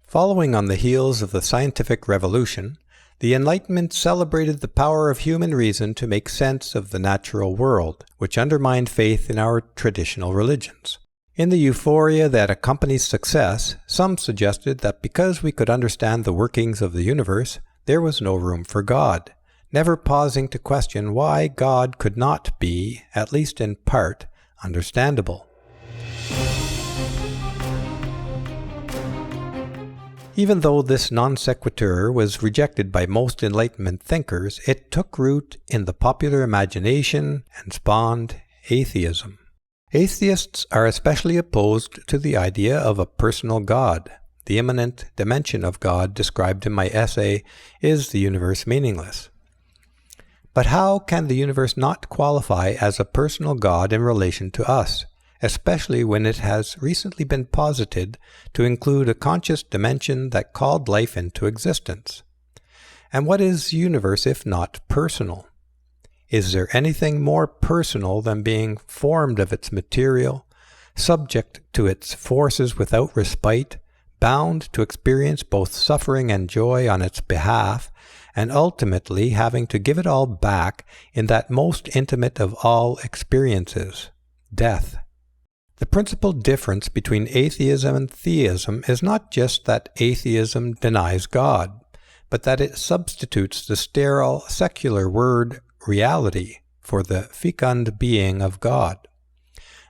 Following on the heels of the scientific revolution, the Enlightenment celebrated the power of human reason to make sense of the natural world, which undermined faith in our traditional religions. In the euphoria that accompanies success, some suggested that because we could understand the workings of the universe, there was no room for God, never pausing to question why God could not be, at least in part, understandable. Even though this non-sequitur was rejected by most Enlightenment thinkers, it took root in the popular imagination and spawned atheism. Atheists are especially opposed to the idea of a personal God. The immanent dimension of God described in my essay, Is the Universe Meaningless? But how can the universe not qualify as a personal God in relation to us, especially when it has recently been posited to include a conscious dimension that called life into existence? And what is the universe if not personal? Is there anything more personal than being formed of its material, subject to its forces without respite, bound to experience both suffering and joy on its behalf, and ultimately having to give it all back in that most intimate of all experiences, death? The principal difference between atheism and theism is not just that atheism denies God, but that it substitutes the sterile, secular word reality for the fecund being of God.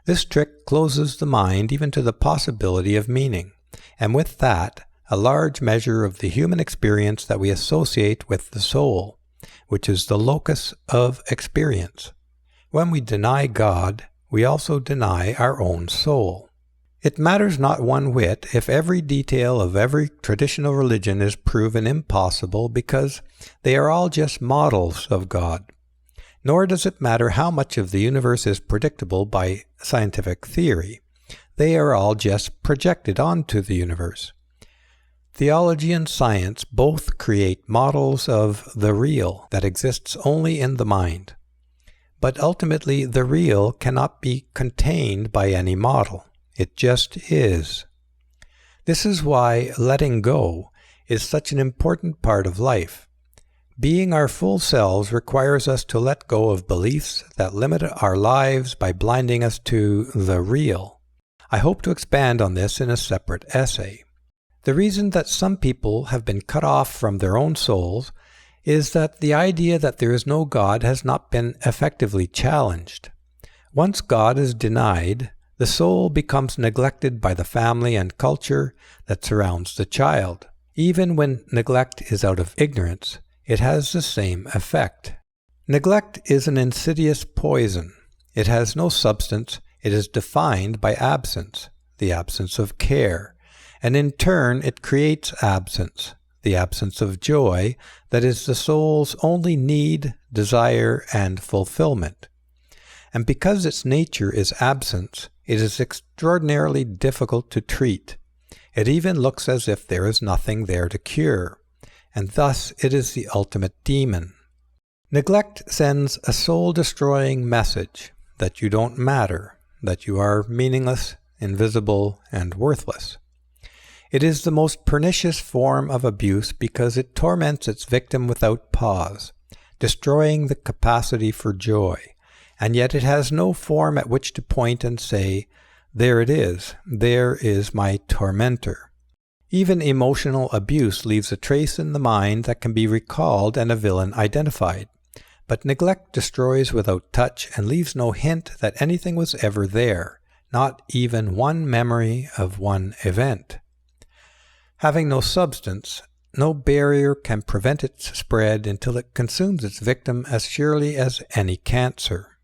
This trick closes the mind even to the possibility of meaning, and with that, a large measure of the human experience that we associate with the soul, which is the locus of experience. When we deny God, we also deny our own soul. It matters not one whit if every detail of every traditional religion is proven impossible because they are all just models of God. Nor does it matter how much of the universe is predictable by scientific theory. They are all just projected onto the universe. Theology and science both create models of the real that exists only in the mind. But ultimately, the real cannot be contained by any model. It just is. This is why letting go is such an important part of life. Being our full selves requires us to let go of beliefs that limit our lives by blinding us to the real. I hope to expand on this in a separate essay. The reason that some people have been cut off from their own souls is that the idea that there is no God has not been effectively challenged. Once God is denied, the soul becomes neglected by the family and culture that surrounds the child. Even when neglect is out of ignorance, it has the same effect. Neglect is an insidious poison. It has no substance. It is defined by absence, the absence of care, and in turn it creates absence, the absence of joy that is the soul's only need, desire, and fulfillment. And because its nature is absence, it is extraordinarily difficult to treat. It even looks as if there is nothing there to cure, and thus it is the ultimate demon. Neglect sends a soul-destroying message that you don't matter, that you are meaningless, invisible, and worthless. It is the most pernicious form of abuse because it torments its victim without pause, destroying the capacity for joy, and yet it has no form at which to point and say, "There it is, there is my tormentor." Even emotional abuse leaves a trace in the mind that can be recalled and a villain identified, but neglect destroys without touch and leaves no hint that anything was ever there, not even one memory of one event. Having no substance, no barrier can prevent its spread until it consumes its victim as surely as any cancer.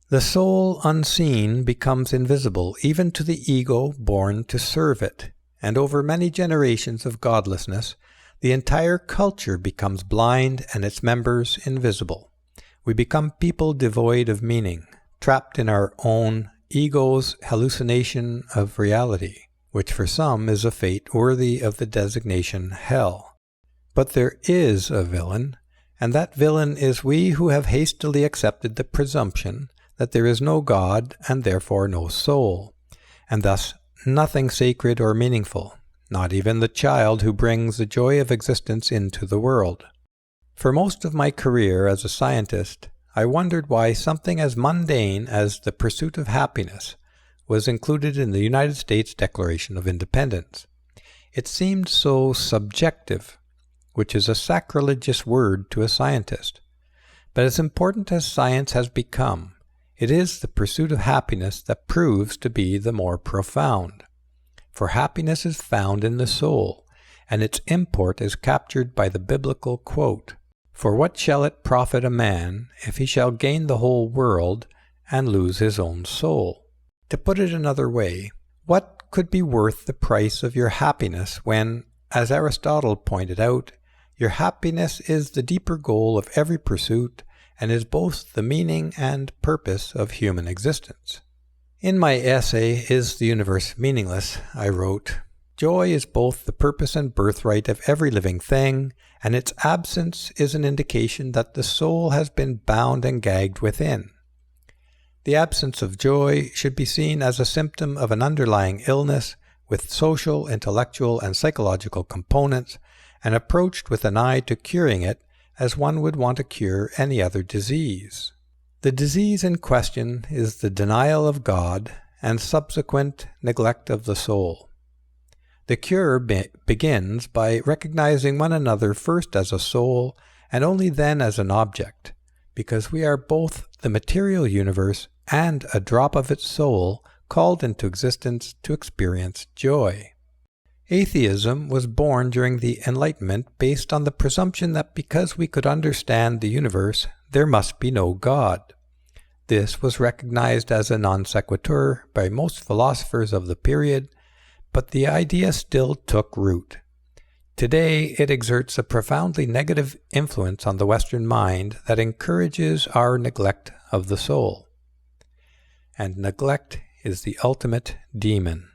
The soul unseen becomes invisible even to the ego born to serve it, and over many generations of godlessness, the entire culture becomes blind and its members invisible. We become people devoid of meaning, trapped in our own ego's hallucination of reality, which for some is a fate worthy of the designation hell. But there is a villain, and that villain is we who have hastily accepted the presumption that there is no God and therefore no soul, and thus nothing sacred or meaningful, not even the child who brings the joy of existence into the world. For most of my career as a scientist, I wondered why something as mundane as the pursuit of happiness was included in the United States Declaration of Independence. It seemed so subjective, which is a sacrilegious word to a scientist. But as important as science has become, it is the pursuit of happiness that proves to be the more profound. For happiness is found in the soul, and its import is captured by the biblical quote, "For what shall it profit a man if he shall gain the whole world and lose his own soul?" To put it another way, what could be worth the price of your happiness when, as Aristotle pointed out, your happiness is the deeper goal of every pursuit and is both the meaning and purpose of human existence? In my essay, Is the Universe Meaningless?, I wrote, "Joy is both the purpose and birthright of every living thing, and its absence is an indication that the soul has been bound and gagged within. The absence of joy should be seen as a symptom of an underlying illness with social, intellectual, and psychological components, and approached with an eye to curing it as one would want to cure any other disease. The disease in question is the denial of God and subsequent neglect of the soul. The cure begins by recognizing one another first as a soul and only then as an object, because we are both the material universe and a drop of its soul called into existence to experience joy." Atheism was born during the Enlightenment based on the presumption that because we could understand the universe, there must be no God. This was recognized as a non-sequitur by most philosophers of the period, but the idea still took root. Today, it exerts a profoundly negative influence on the Western mind that encourages our neglect of the soul. And neglect is the ultimate demon.